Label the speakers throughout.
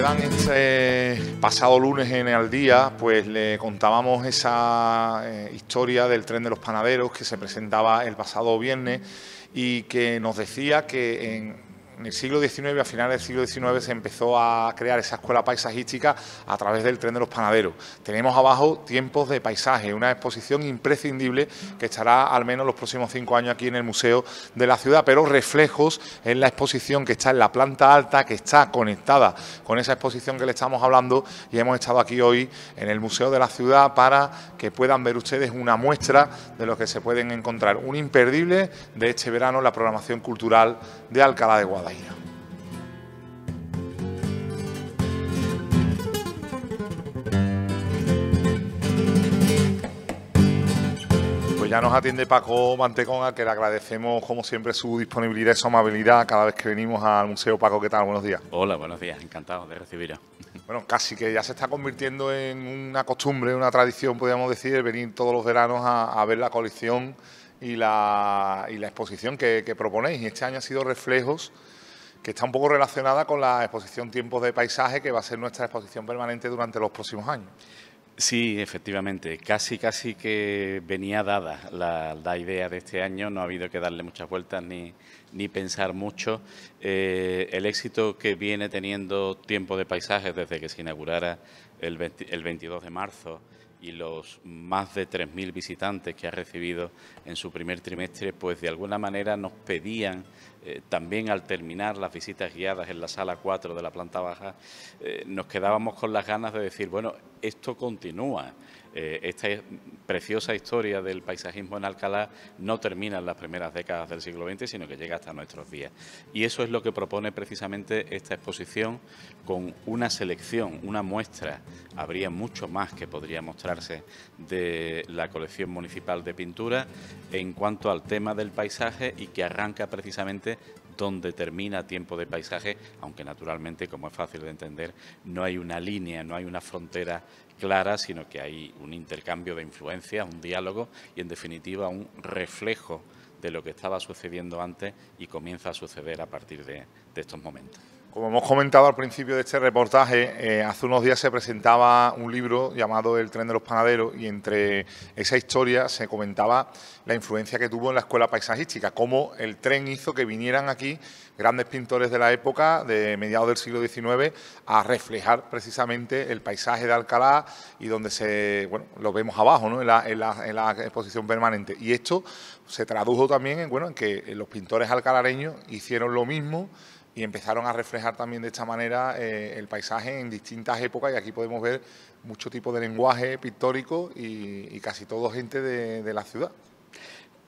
Speaker 1: recuerdan, este pasado lunes en El Día, pues le contábamos esa historia del tren de los panaderos que se presentaba el pasado viernes y que nos decía que en el siglo XIX, a finales del siglo XIX, se empezó a crear esa escuela paisajística a través del tren de los panaderos. Tenemos abajo Tiempos de Paisaje, una exposición imprescindible que estará al menos los próximos 5 años aquí en el Museo de la Ciudad, pero reflejos en la exposición que está en la planta alta, que está conectada con esa exposición que le estamos hablando, y hemos estado aquí hoy en el Museo de la Ciudad para que puedan ver ustedes una muestra de lo que se pueden encontrar. Un imperdible de este verano, la programación cultural de Alcalá de Guadaira. Pues ya nos atiende Paco Mantecón, al que le agradecemos como siempre su disponibilidad y su amabilidad cada vez que venimos al museo. Paco, ¿qué tal? Buenos días.
Speaker 2: Hola, buenos días, encantado de recibiros.
Speaker 1: Bueno, casi que ya se está convirtiendo en una costumbre, una tradición, podríamos decir, venir todos los veranos a ver la colección y la exposición que proponéis. Y este año ha sido Reflejos, que está un poco relacionada con la exposición Tiempos de Paisaje, que va a ser nuestra exposición permanente durante los próximos años.
Speaker 2: Sí, efectivamente, casi que venía dada la idea de este año, no ha habido que darle muchas vueltas ni pensar mucho. El éxito que viene teniendo Tiempo de Paisajes desde que se inaugurara el 22 de marzo y los más de 3.000 visitantes que ha recibido en su primer trimestre, pues de alguna manera nos pedían, también al terminar las visitas guiadas en la sala 4 de la planta baja, nos quedábamos con las ganas de decir, bueno, esto continúa. Esta preciosa historia del paisajismo en Alcalá no termina en las primeras décadas del siglo XX, sino que llega hasta nuestros días. Y eso es lo que propone precisamente esta exposición, con una selección, una muestra. Habría mucho más que podría mostrarse de la colección municipal de pintura en cuanto al tema del paisaje, y que arranca precisamente donde termina Tiempo de Paisaje, aunque naturalmente, como es fácil de entender, no hay una línea, no hay una frontera clara, sino que hay un intercambio de influencias, un diálogo y, en definitiva, un reflejo de lo que estaba sucediendo antes y comienza a suceder a partir de estos momentos.
Speaker 1: Como hemos comentado al principio de este reportaje, hace unos días se presentaba un libro llamado El tren de los panaderos, y entre esa historia se comentaba la influencia que tuvo en la escuela paisajística, cómo el tren hizo que vinieran aquí grandes pintores de la época, de mediados del siglo XIX, a reflejar precisamente el paisaje de Alcalá, y donde lo vemos abajo, ¿no? en la exposición permanente. Y esto se tradujo también en que los pintores alcalareños hicieron lo mismo y empezaron a reflejar también de esta manera el paisaje en distintas épocas, y aquí podemos ver mucho tipo de lenguaje pictórico y casi todo gente de la ciudad.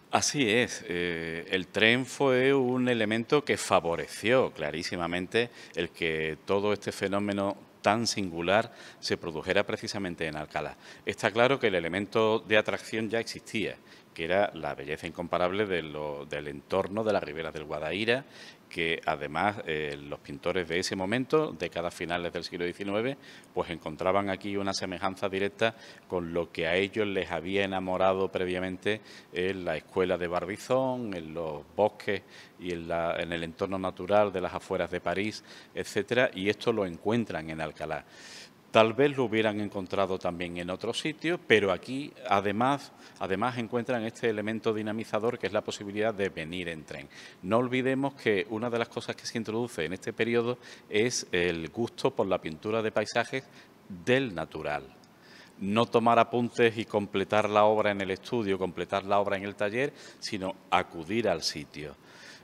Speaker 2: Así es, el tren fue un elemento que favoreció clarísimamente el que todo este fenómeno tan singular se produjera precisamente en Alcalá. Está claro que el elemento de atracción ya existía, que era la belleza incomparable del entorno de las riberas del Guadaira, que además los pintores de ese momento, décadas finales del siglo XIX, pues encontraban aquí una semejanza directa con lo que a ellos les había enamorado previamente en la escuela de Barbizon, en los bosques y en el entorno natural de las afueras de París, etcétera, y esto lo encuentran en Alcalá. Tal vez lo hubieran encontrado también en otros sitios, pero aquí además encuentran este elemento dinamizador, que es la posibilidad de venir en tren. No olvidemos que una de las cosas que se introduce en este periodo es el gusto por la pintura de paisajes del natural. No tomar apuntes y completar la obra en el estudio, completar la obra en el taller, sino acudir al sitio.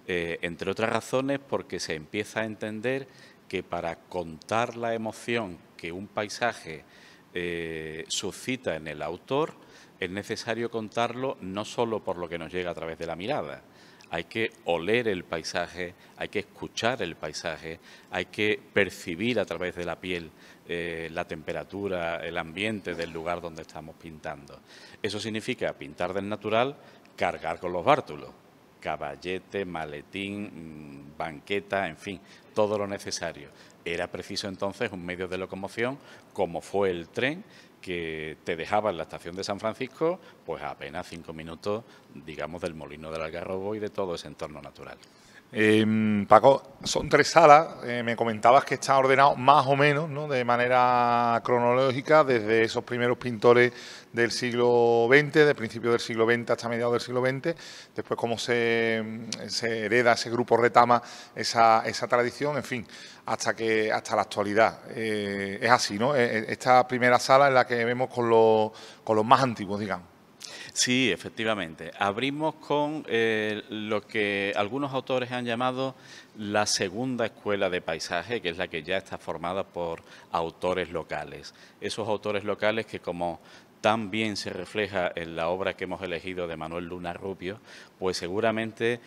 Speaker 2: Entre otras razones, porque se empieza a entender que para contar la emoción que un paisaje suscita en el autor, es necesario contarlo no solo por lo que nos llega a través de la mirada. Hay que oler el paisaje, hay que escuchar el paisaje, hay que percibir a través de la piel la temperatura, el ambiente del lugar donde estamos pintando. Eso significa pintar del natural, cargar con los bártulos. Caballete, maletín, banqueta, en fin, todo lo necesario. Era preciso entonces un medio de locomoción, como fue el tren, que te dejaba en la estación de San Francisco, pues a apenas 5 minutos, digamos, del Molino del Algarrobo y de todo ese entorno natural.
Speaker 1: Paco, son 3 salas. Me comentabas que está ordenado más o menos, ¿no?, de manera cronológica, desde esos primeros pintores del siglo XX, de principios del siglo XX hasta mediados del siglo XX. Después cómo se hereda, ese grupo retama esa tradición, en fin, hasta la actualidad. Es así, ¿no? Esta primera sala es la que vemos con los más antiguos, digamos.
Speaker 2: Sí, efectivamente. Abrimos con lo que algunos autores han llamado la segunda escuela de paisaje, que es la que ya está formada por autores locales. Esos autores locales que, como tan bien se refleja en la obra que hemos elegido de Manuel Luna Rubio, pues seguramente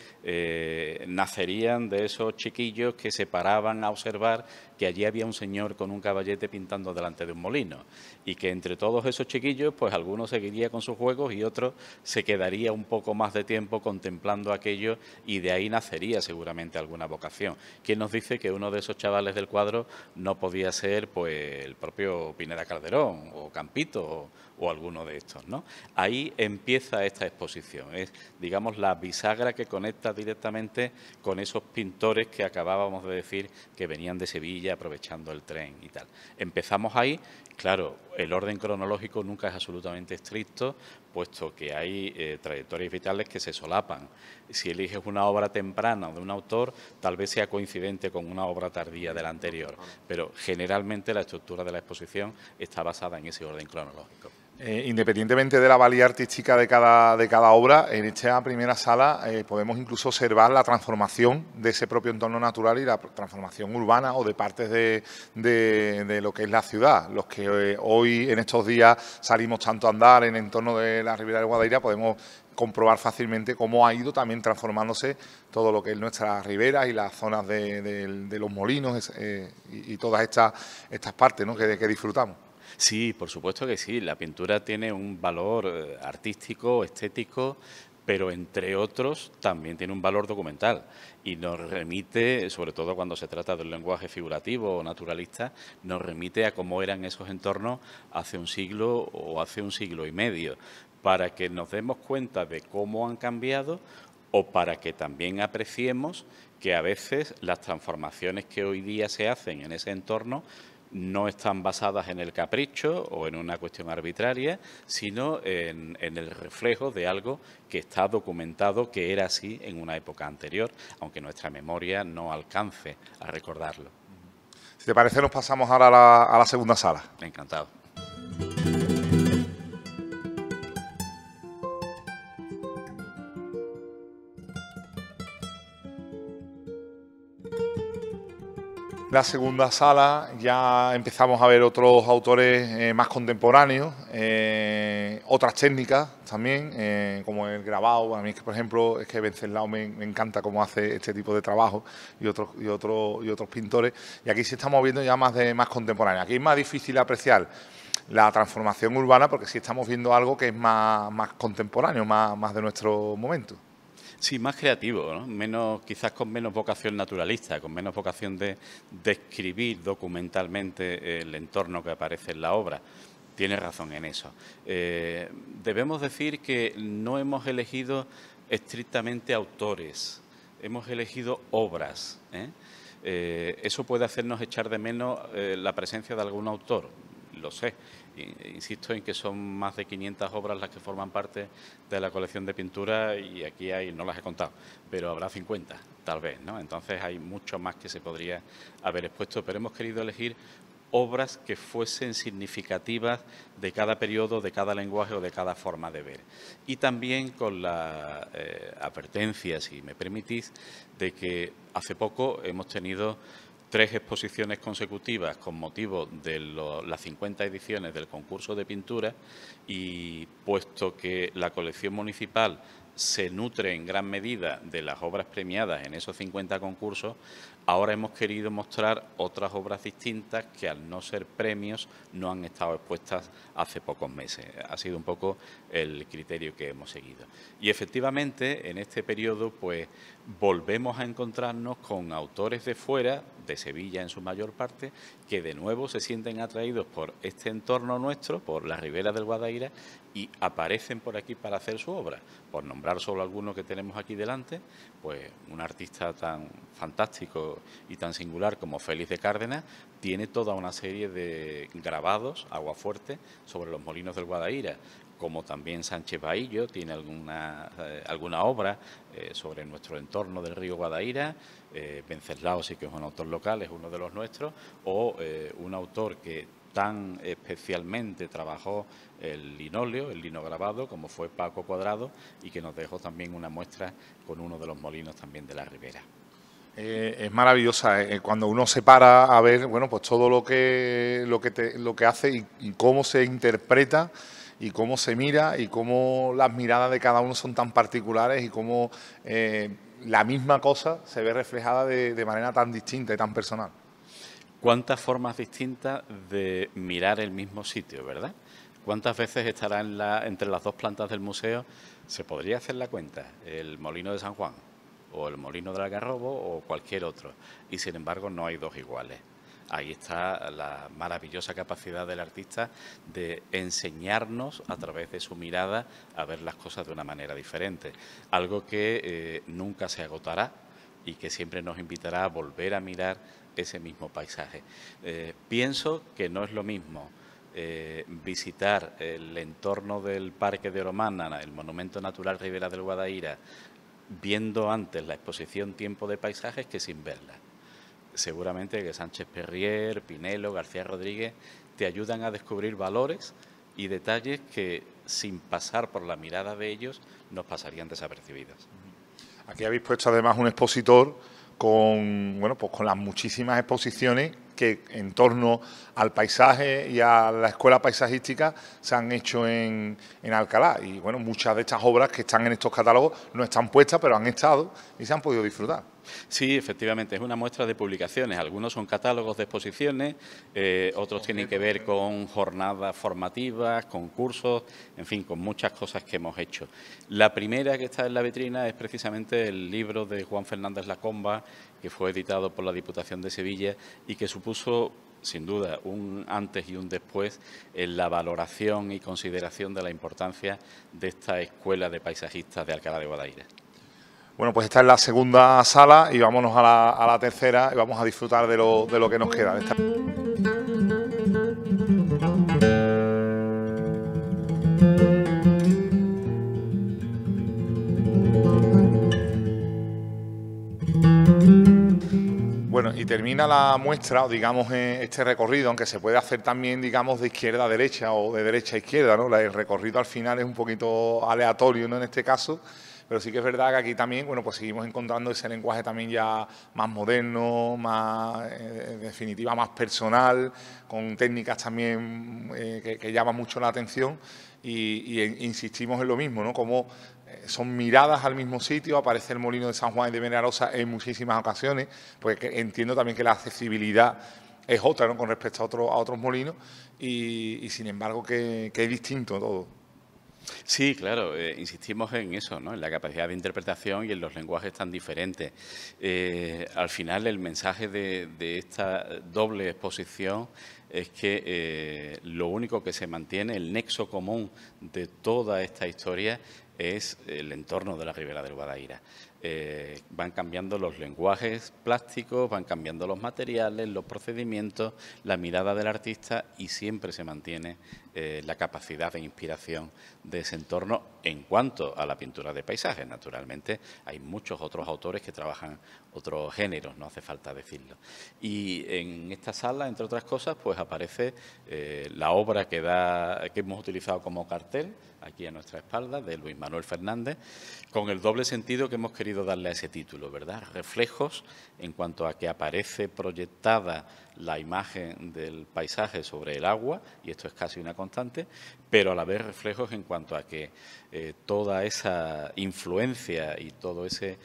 Speaker 2: nacerían de esos chiquillos que se paraban a observar que allí había un señor con un caballete pintando delante de un molino, y que entre todos esos chiquillos, pues algunos seguiría con sus juegos y otros se quedaría un poco más de tiempo contemplando aquello, y de ahí nacería seguramente alguna vocación. ¿Quién nos dice que uno de esos chavales del cuadro no podía ser pues el propio Pineda Calderón o Campito o alguno de estos, ¿no? Ahí empieza esta exposición, es, digamos, la bisagra que conecta directamente con esos pintores que acabábamos de decir que venían de Sevilla aprovechando el tren y tal. Empezamos ahí. Claro, el orden cronológico nunca es absolutamente estricto, puesto que hay trayectorias vitales que se solapan. Si eliges una obra temprana de un autor, tal vez sea coincidente con una obra tardía de la anterior, pero generalmente la estructura de la exposición está basada en ese orden cronológico.
Speaker 1: Independientemente de la valía artística de cada obra, en esta primera sala podemos incluso observar la transformación de ese propio entorno natural y la transformación urbana o de partes de lo que es la ciudad. Los que hoy, en estos días, salimos tanto a andar en el entorno de la Ribera del Guadaira, podemos comprobar fácilmente cómo ha ido también transformándose todo lo que es nuestras riberas y las zonas de los molinos y todas estas partes, ¿no?, que disfrutamos.
Speaker 2: Sí, por supuesto que sí. La pintura tiene un valor artístico, estético, pero entre otros también tiene un valor documental y nos remite, sobre todo cuando se trata de un lenguaje figurativo o naturalista, nos remite a cómo eran esos entornos hace un siglo o hace un siglo y medio, para que nos demos cuenta de cómo han cambiado o para que también apreciemos que a veces las transformaciones que hoy día se hacen en ese entorno no están basadas en el capricho o en una cuestión arbitraria, sino en el reflejo de algo que está documentado que era así en una época anterior, aunque nuestra memoria no alcance a recordarlo.
Speaker 1: Si te parece, nos pasamos ahora a la segunda sala.
Speaker 2: Encantado.
Speaker 1: La segunda sala ya empezamos a ver otros autores más contemporáneos, otras técnicas también, como el grabado. A mí, por ejemplo, es que Venceslao me encanta cómo hace este tipo de trabajo, y otros pintores. Y aquí sí estamos viendo ya más contemporáneo. Aquí es más difícil apreciar la transformación urbana, porque sí estamos viendo algo que es más contemporáneo, más de nuestro momento.
Speaker 2: Sí, más creativo, ¿no? Menos, quizás con menos vocación naturalista, con menos vocación de describir documentalmente el entorno que aparece en la obra. Tiene razón en eso. Debemos decir que no hemos elegido estrictamente autores, hemos elegido obras, ¿eh? Eso puede hacernos echar de menos la presencia de algún autor, lo sé. Insisto en que son más de 500 obras las que forman parte de la colección de pintura, y aquí hay, no las he contado, pero habrá 50, tal vez, ¿no? Entonces hay mucho más que se podría haber expuesto, pero hemos querido elegir obras que fuesen significativas de cada periodo, de cada lenguaje o de cada forma de ver. Y también con la advertencia, si me permitís, de que hace poco hemos tenido 3 exposiciones consecutivas con motivo de las 50 ediciones del concurso de pintura, y puesto que la colección municipal se nutre en gran medida de las obras premiadas en esos 50 concursos, ahora hemos querido mostrar otras obras distintas que, al no ser premios, no han estado expuestas hace pocos meses. Ha sido un poco el criterio que hemos seguido. Y efectivamente, en este periodo, pues volvemos a encontrarnos con autores de fuera, de Sevilla en su mayor parte, que de nuevo se sienten atraídos por este entorno nuestro, por la Ribera del Guadaira, y aparecen por aquí para hacer su obra. Por nombrar nombrar solo algunos que tenemos aquí delante, pues un artista tan fantástico y tan singular como Félix de Cárdenas tiene toda una serie de grabados, aguafuerte, sobre los molinos del Guadaíra, como también Sánchez Bahillo tiene alguna obra sobre nuestro entorno del río Guadaíra. Venceslao sí que es un autor local, es uno de los nuestros, o un autor que tan especialmente trabajó el linóleo, el lino grabado, como fue Paco Cuadrado, y que nos dejó también una muestra con uno de los molinos también de la Ribera.
Speaker 1: Es maravillosa cuando uno se para a ver, bueno, pues todo lo que hace y cómo se interpreta y cómo se mira y cómo las miradas de cada uno son tan particulares y cómo la misma cosa se ve reflejada de manera tan distinta y tan personal.
Speaker 2: ¿Cuántas formas distintas de mirar el mismo sitio, verdad? ¿Cuántas veces estará entre las dos plantas del museo? Se podría hacer la cuenta, el Molino de San Juan, o el Molino del Algarrobo, o cualquier otro. Y sin embargo no hay dos iguales. Ahí está la maravillosa capacidad del artista de enseñarnos a través de su mirada a ver las cosas de una manera diferente. Algo que nunca se agotará y que siempre nos invitará a volver a mirar ese mismo paisaje. Pienso que no es lo mismo visitar el entorno del Parque de Oromana, el Monumento Natural Ribera del Guadaíra, viendo antes la exposición Tiempo de Paisajes que sin verla. Seguramente que Sánchez Perrier, Pinelo, García Rodríguez te ayudan a descubrir valores y detalles que sin pasar por la mirada de ellos nos pasarían desapercibidos.
Speaker 1: Aquí habéis puesto además un expositor con, bueno, pues con las muchísimas exposiciones que en torno al paisaje y a la escuela paisajística se han hecho en Alcalá. Y bueno, muchas de estas obras que están en estos catálogos no están puestas, pero han estado y se han podido disfrutar.
Speaker 2: Sí, efectivamente, es una muestra de publicaciones. Algunos son catálogos de exposiciones, otros tienen que ver con jornadas formativas, concursos, en fin, con muchas cosas que hemos hecho. La primera que está en la vitrina es precisamente el libro de Juan Fernández Lacomba, que fue editado por la Diputación de Sevilla y que supuso, sin duda, un antes y un después en la valoración y consideración de la importancia de esta escuela de paisajistas de Alcalá de Guadaíra.
Speaker 1: Bueno, pues esta es la segunda sala y vámonos a la tercera y vamos a disfrutar de lo que nos queda. Bueno, y termina la muestra, o digamos este recorrido, aunque se puede hacer también, digamos, de izquierda a derecha o de derecha a izquierda, ¿no? El recorrido al final es un poquito aleatorio, ¿no? En este caso, pero sí que es verdad que aquí también, bueno, pues seguimos encontrando ese lenguaje también ya más moderno, más, en definitiva, más personal, con técnicas también que llaman mucho la atención y insistimos en lo mismo, ¿no? Como son miradas al mismo sitio, aparece el Molino de San Juan y de Venarosa en muchísimas ocasiones, pues entiendo también que la accesibilidad es otra, ¿no? Con respecto a otros molinos y sin embargo que es distinto todo.
Speaker 2: Sí, claro, insistimos en eso, ¿no? En la capacidad de interpretación y en los lenguajes tan diferentes. Al final, el mensaje de esta doble exposición es que lo único que se mantiene, el nexo común de toda esta historia, es el entorno de la Ribera del Guadaíra. Van cambiando los lenguajes plásticos, van cambiando los materiales, los procedimientos, la mirada del artista y siempre se mantiene la capacidad de inspiración de ese entorno en cuanto a la pintura de paisajes. Naturalmente hay muchos otros autores que trabajan otros géneros, no hace falta decirlo. Y en esta sala, entre otras cosas, pues aparece la obra que hemos utilizado como cartel, aquí a nuestra espalda, de Luis Manuel Fernández, con el doble sentido que hemos querido darle a ese título, ¿verdad? Reflejos en cuanto a que aparece proyectada la imagen del paisaje sobre el agua, y esto es casi una constante, pero a la vez reflejos en cuanto a que toda esa influencia y todo ese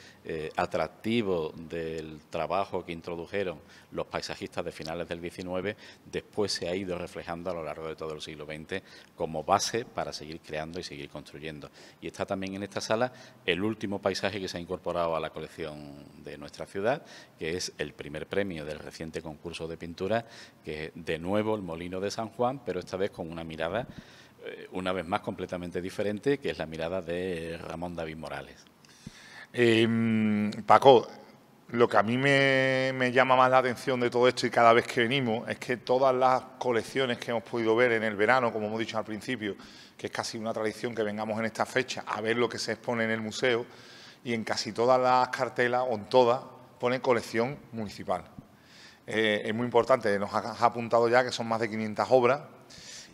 Speaker 2: atractivo del trabajo que introdujeron los paisajistas de finales del XIX, después se ha ido reflejando a lo largo de todo el siglo XX como base para seguir creando y seguir construyendo. Y está también en esta sala el último paisaje que se ha incorporado a la colección de nuestra ciudad, que es el primer premio del reciente concurso de pintura, que es de nuevo el Molino de San Juan, pero esta vez con una mirada una vez más completamente diferente, que es la mirada de Ramón David Morales.
Speaker 1: Paco, lo que a mí me llama más la atención de todo esto y cada vez que venimos es que todas las colecciones que hemos podido ver en el verano, como hemos dicho al principio, que es casi una tradición que vengamos en esta fecha a ver lo que se expone en el museo, y en casi todas las cartelas, o en todas, pone colección municipal. Es muy importante, nos has apuntado ya que son más de 500 obras,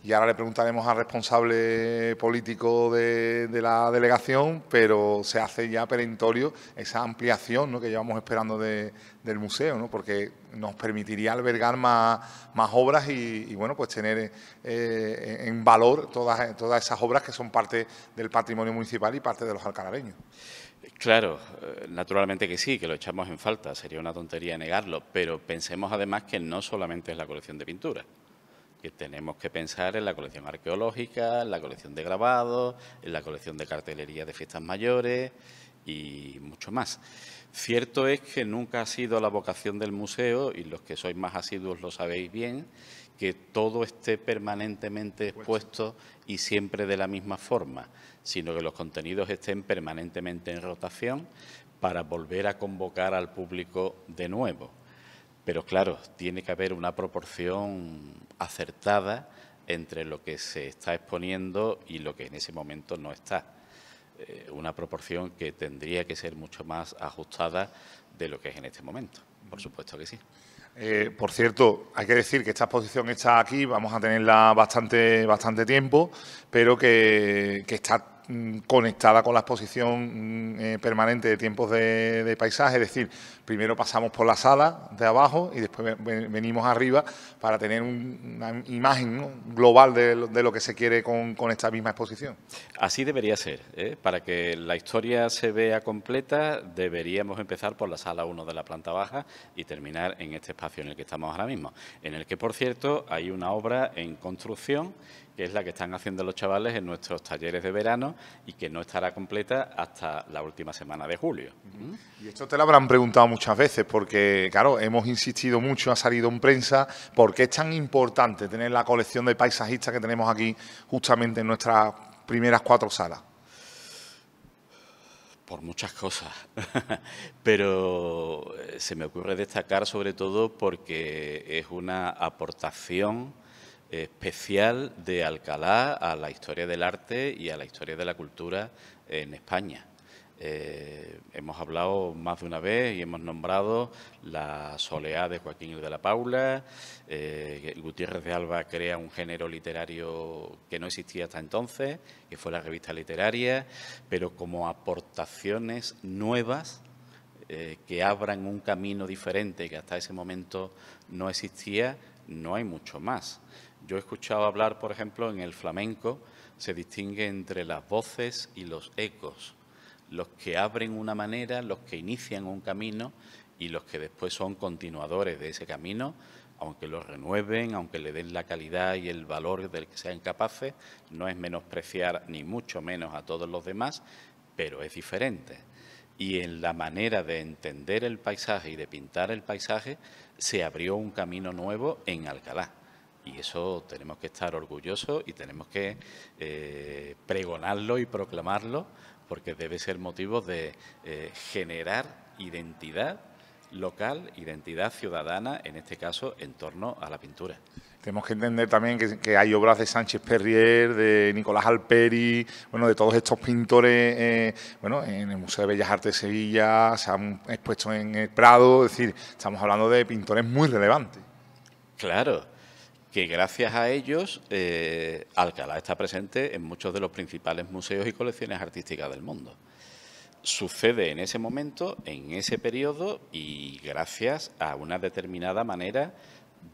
Speaker 1: y ahora le preguntaremos al responsable político de la delegación, pero se hace ya perentorio esa ampliación, ¿no?, que llevamos esperando del museo, ¿no?, porque nos permitiría albergar más obras y bueno, pues tener en valor todas esas obras que son parte del patrimonio municipal y parte de los alcalareños.
Speaker 2: Claro, naturalmente que sí, que lo echamos en falta, sería una tontería negarlo, pero pensemos además que no solamente es la colección de pintura, que tenemos que pensar en la colección arqueológica, en la colección de grabados, en la colección de cartelería de fiestas mayores y mucho más. Cierto es que nunca ha sido la vocación del museo, y los que sois más asiduos lo sabéis bien, que todo esté permanentemente expuesto y siempre de la misma forma, sino que los contenidos estén permanentemente en rotación para volver a convocar al público de nuevo. Pero claro, tiene que haber una proporción acertada entre lo que se está exponiendo y lo que en ese momento no está. Una proporción que tendría que ser mucho más ajustada de lo que es en este momento, por supuesto que sí.
Speaker 1: Por cierto, hay que decir que esta exposición está aquí, vamos a tenerla bastante tiempo, pero que está conectada con la exposición permanente de tiempos de paisaje, es decir, primero pasamos por la sala de abajo y después venimos arriba para tener una imagen, ¿no?, global de lo que se quiere con esta misma exposición.
Speaker 2: Así debería ser, ¿eh? Para que la historia se vea completa, deberíamos empezar por la sala 1 de la planta baja y terminar en este espacio en el que estamos ahora mismo, en el que, por cierto, hay una obra en construcción, que es la que están haciendo los chavales en nuestros talleres de verano y que no estará completa hasta la última semana de julio.
Speaker 1: Y esto te lo habrán preguntado muchas veces, porque, claro, hemos insistido mucho, ha salido en prensa, ¿por qué es tan importante tener la colección de paisajistas que tenemos aquí justamente en nuestras primeras 4 salas?
Speaker 2: Por muchas cosas, pero se me ocurre destacar sobre todo porque es una aportación especial de Alcalá a la historia del arte y a la historia de la cultura en España. Hemos hablado más de una vez y hemos nombrado la Soleá de Joaquín de la Paula. Gutiérrez de Alba crea un género literario que no existía hasta entonces, que fue la revista literaria, pero como aportaciones nuevas que abran un camino diferente que hasta ese momento no existía, no hay mucho más. Yo he escuchado hablar, por ejemplo, en el flamenco se distingue entre las voces y los ecos, los que abren una manera, los que inician un camino y los que después son continuadores de ese camino, aunque lo renueven, aunque le den la calidad y el valor del que sean capaces. No es menospreciar ni mucho menos a todos los demás, pero es diferente. Y en la manera de entender el paisaje y de pintar el paisaje se abrió un camino nuevo en Alcalá. Y eso tenemos que estar orgullosos y tenemos que pregonarlo y proclamarlo, porque debe ser motivo de generar identidad local, identidad ciudadana, en este caso, en torno a la pintura.
Speaker 1: Tenemos que entender también que hay obras de Sánchez Perrier, de Nicolás Alperi, bueno, de todos estos pintores, bueno, en el Museo de Bellas Artes de Sevilla, se han expuesto en el Prado, es decir, estamos hablando de pintores muy relevantes.
Speaker 2: Claro, que gracias a ellos Alcalá está presente en muchos de los principales museos y colecciones artísticas del mundo. Sucede en ese momento, en ese periodo, y gracias a una determinada manera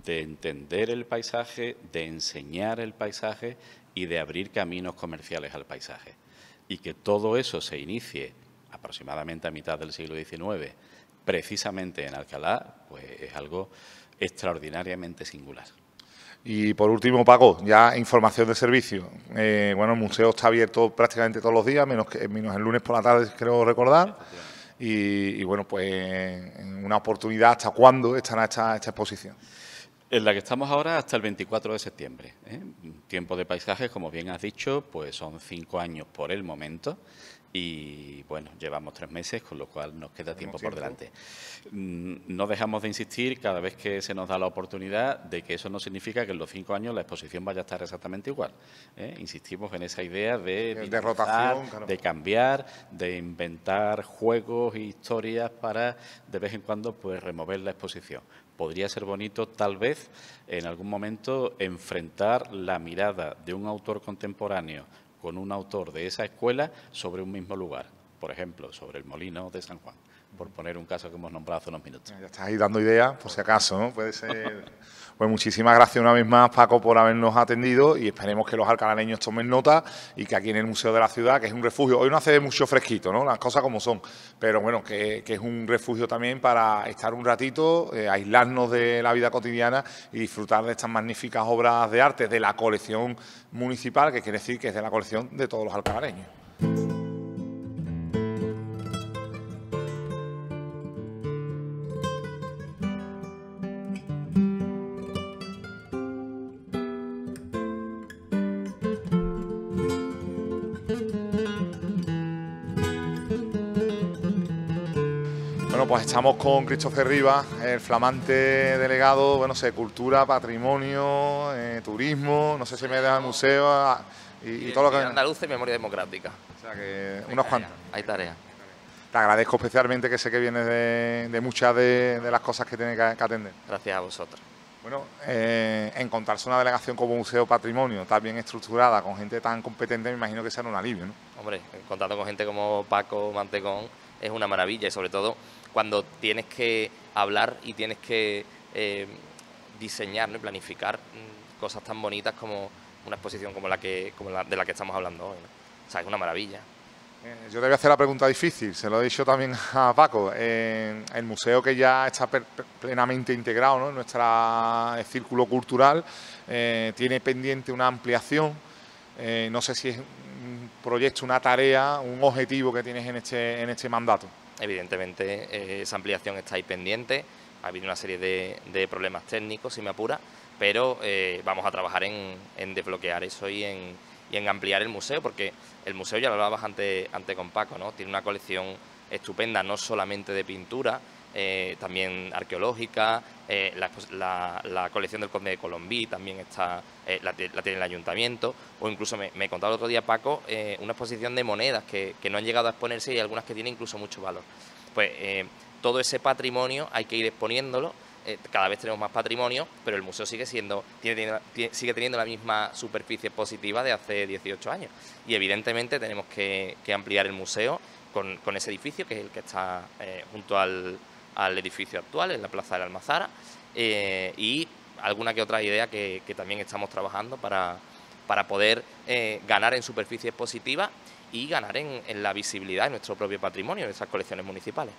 Speaker 2: de entender el paisaje, de enseñar el paisaje y de abrir caminos comerciales al paisaje. Y que todo eso se inicie aproximadamente a mitad del siglo XIX, precisamente en Alcalá, pues es algo extraordinariamente singular.
Speaker 1: Y por último, Paco, ya información de servicio. Bueno, el museo está abierto prácticamente todos los días, menos el lunes por la tarde, creo recordar. Y bueno, pues en una oportunidad, ¿hasta cuándo estará esta exposición?
Speaker 2: En la que estamos ahora hasta el 24 de septiembre. Tiempo de paisajes, como bien has dicho, pues son 5 años por el momento y, bueno, llevamos 3 meses, con lo cual nos queda tiempo por delante. No dejamos de insistir cada vez que se nos da la oportunidad de que eso no significa que en los 5 años la exposición vaya a estar exactamente igual. Insistimos en esa idea de
Speaker 1: rotación, claro,
Speaker 2: de cambiar, de inventar juegos e historias para, de vez en cuando, pues remover la exposición. Podría ser bonito, tal vez, en algún momento, enfrentar la mirada de un autor contemporáneo con un autor de esa escuela sobre un mismo lugar. Por ejemplo, sobre el Molino de San Juan, por poner un caso que hemos nombrado hace unos minutos.
Speaker 1: Ya estás ahí dando ideas, por si acaso, ¿no? Puede ser. Pues muchísimas gracias una vez más, Paco, por habernos atendido y esperemos que los alcalareños tomen nota y que aquí en el Museo de la Ciudad, que es un refugio, hoy no hace mucho fresquito, ¿no? Las cosas como son, pero bueno, que es un refugio también para estar un ratito, aislarnos de la vida cotidiana y disfrutar de estas magníficas obras de arte de la colección municipal, que quiere decir que es de la colección de todos los alcalareños. Bueno, pues estamos con Christopher Rivas, el flamante delegado, bueno, sé, cultura, patrimonio, turismo, no sé si me deja el museo y todo lo que...
Speaker 3: Andaluz y memoria democrática.
Speaker 1: O sea que unos cuantos.
Speaker 3: Hay tarea.
Speaker 1: Te agradezco especialmente, que sé que vienes de muchas de las cosas que tienes que atender.
Speaker 3: Gracias a vosotros.
Speaker 1: Bueno, encontrarse una delegación como Museo Patrimonio tan bien estructurada, con gente tan competente, me imagino que será un alivio, ¿no?
Speaker 3: Hombre, contando con gente como Paco Mantecón es una maravilla y sobre todo cuando tienes que hablar y tienes que diseñar, ¿no? Y planificar cosas tan bonitas como una exposición como de la que estamos hablando hoy, ¿no? O sea, es una maravilla.
Speaker 1: Yo te voy a hacer la pregunta difícil, se lo he dicho también a Paco. El museo, que ya está plenamente integrado, ¿no?, en nuestro círculo cultural, tiene pendiente una ampliación. No sé si es un proyecto, una tarea, un objetivo que tienes en este mandato.
Speaker 3: Evidentemente esa ampliación está ahí pendiente, ha habido una serie de problemas técnicos, si me apura, pero vamos a trabajar en desbloquear eso y en ampliar el museo, porque el museo, ya lo hablabas antes con Paco, ¿no?, tiene una colección estupenda, no solamente de pintura, también arqueológica, la colección del Conde de Colombí también está, la tiene el ayuntamiento, o incluso me contaba el otro día Paco, una exposición de monedas que no han llegado a exponerse y algunas que tienen incluso mucho valor. Pues todo ese patrimonio hay que ir exponiéndolo. Cada vez tenemos más patrimonio, pero el museo sigue teniendo la misma superficie expositiva de hace 18 años. Y evidentemente tenemos que ampliar el museo con ese edificio, que es el que está junto al edificio actual, en la Plaza de la Almazara, y alguna que otra idea que también estamos trabajando para poder ganar en superficie expositiva y ganar en la visibilidad de nuestro propio patrimonio, de nuestras colecciones municipales.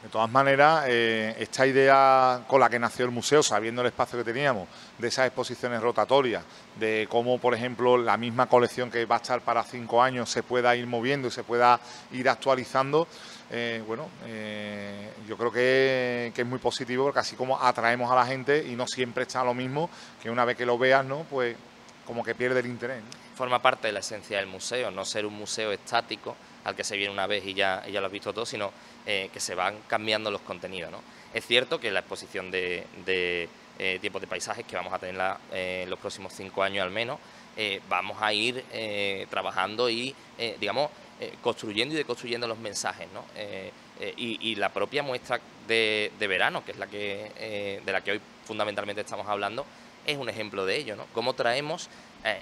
Speaker 1: De todas maneras, esta idea con la que nació el museo, sabiendo el espacio que teníamos, de esas exposiciones rotatorias, de cómo, por ejemplo, la misma colección que va a estar para 5 años se pueda ir moviendo y se pueda ir actualizando, yo creo que es muy positivo, porque así como atraemos a la gente y no siempre está lo mismo, que una vez que lo veas, ¿no?, pues como que pierde el interés, ¿no?
Speaker 3: Forma parte de la esencia del museo, no ser un museo estático al que se viene una vez y ya lo has visto todo, sino que se van cambiando los contenidos, ¿no? Es cierto que la exposición de tiempos de paisajes, que vamos a tenerla en los próximos 5 años al menos, vamos a ir trabajando y, construyendo y deconstruyendo los mensajes, ¿no? Y la propia muestra de verano, que es de la que hoy fundamentalmente estamos hablando, es un ejemplo de ello, ¿no? Cómo traemos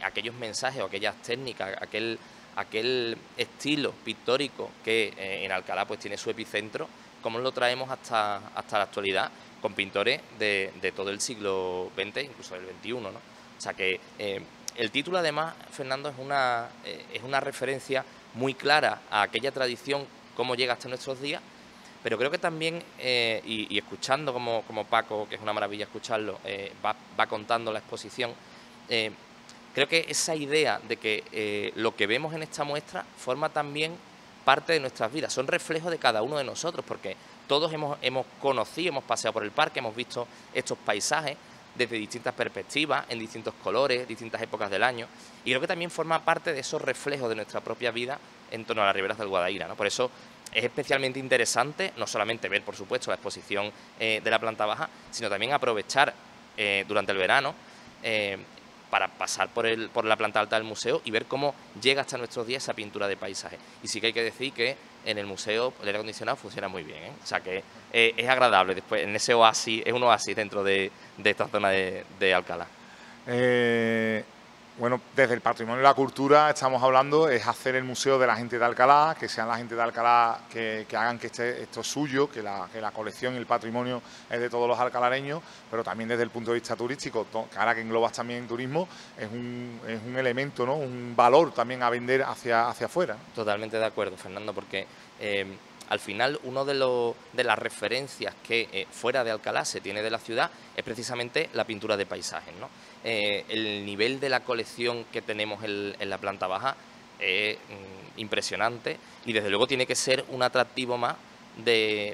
Speaker 3: aquellos mensajes o aquellas técnicas, aquel estilo pictórico que en Alcalá pues tiene su epicentro, cómo lo traemos hasta la actualidad con pintores de todo el siglo XX, incluso del XXI, ¿no? O sea que el título, además, Fernando, es una referencia muy clara a aquella tradición, cómo llega hasta nuestros días, pero creo que también, y escuchando como Paco, que es una maravilla escucharlo, va contando la exposición, creo que esa idea de que lo que vemos en esta muestra forma también parte de nuestras vidas, son reflejos de cada uno de nosotros, porque todos hemos conocido, hemos paseado por el parque, hemos visto estos paisajes, desde distintas perspectivas, en distintos colores, distintas épocas del año, y creo que también forma parte de esos reflejos de nuestra propia vida en torno a las riberas del Guadaira, ¿no? Por eso es especialmente interesante no solamente ver, por supuesto, la exposición de la planta baja, sino también aprovechar durante el verano para pasar por la planta alta del museo y ver cómo llega hasta nuestros días esa pintura de paisaje. Y sí que hay que decir que en el museo el aire acondicionado funciona muy bien, ¿eh? O sea que es agradable después en ese oasis, es un oasis dentro de esta zona de Alcalá.
Speaker 1: Bueno, desde el patrimonio y la cultura estamos hablando, es hacer el museo de la gente de Alcalá, que sean la gente de Alcalá que hagan que esto es suyo, que la colección y el patrimonio es de todos los alcalareños, pero también desde el punto de vista turístico, que ahora que englobas también turismo, es un elemento, ¿no? Un valor también a vender hacia afuera.
Speaker 3: Totalmente de acuerdo, Fernando, porque al final uno de las referencias que fuera de Alcalá se tiene de la ciudad es precisamente la pintura de paisajes, ¿no? El nivel de la colección que tenemos en la planta baja es impresionante y desde luego tiene que ser un atractivo más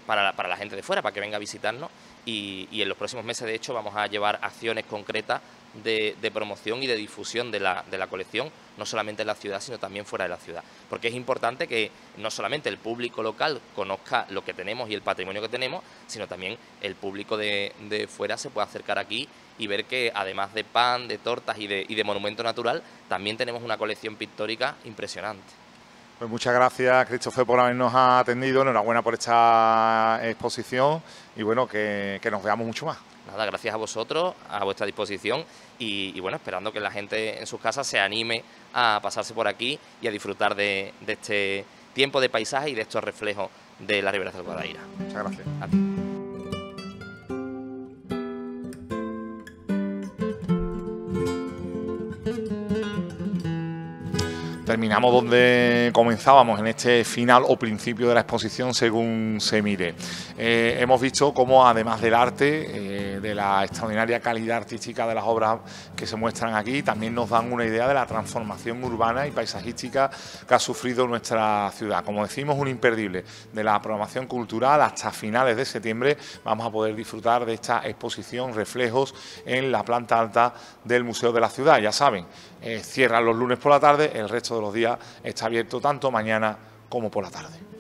Speaker 3: para la gente de fuera, para que venga a visitarnos y en los próximos meses de hecho vamos a llevar acciones concretas de promoción y de difusión de la colección, no solamente en la ciudad, sino también fuera de la ciudad. Porque es importante que no solamente el público local conozca lo que tenemos y el patrimonio que tenemos, sino también el público de fuera se pueda acercar aquí y ver que además de pan, de tortas y de monumento natural, también tenemos una colección pictórica impresionante.
Speaker 1: Pues muchas gracias, Christopher, por habernos atendido. Enhorabuena por esta exposición y bueno, que nos veamos mucho más.
Speaker 3: Nada, gracias a vosotros, a vuestra disposición y bueno, esperando que la gente en sus casas se anime a pasarse por aquí y a disfrutar de este tiempo de paisaje y de estos reflejos de las riberas del Guadaira.
Speaker 1: Muchas gracias.
Speaker 3: A ti.
Speaker 1: Terminamos donde comenzábamos, en este final o principio de la exposición, según se mire. Hemos visto cómo, además del arte, de la extraordinaria calidad artística de las obras que se muestran aquí, también nos dan una idea de la transformación urbana y paisajística que ha sufrido nuestra ciudad. Como decimos, un imperdible de la programación cultural. Hasta finales de septiembre vamos a poder disfrutar de esta exposición Reflejos en la planta alta del Museo de la Ciudad. Ya saben, cierran los lunes por la tarde, el resto de los días está abierto tanto mañana como por la tarde.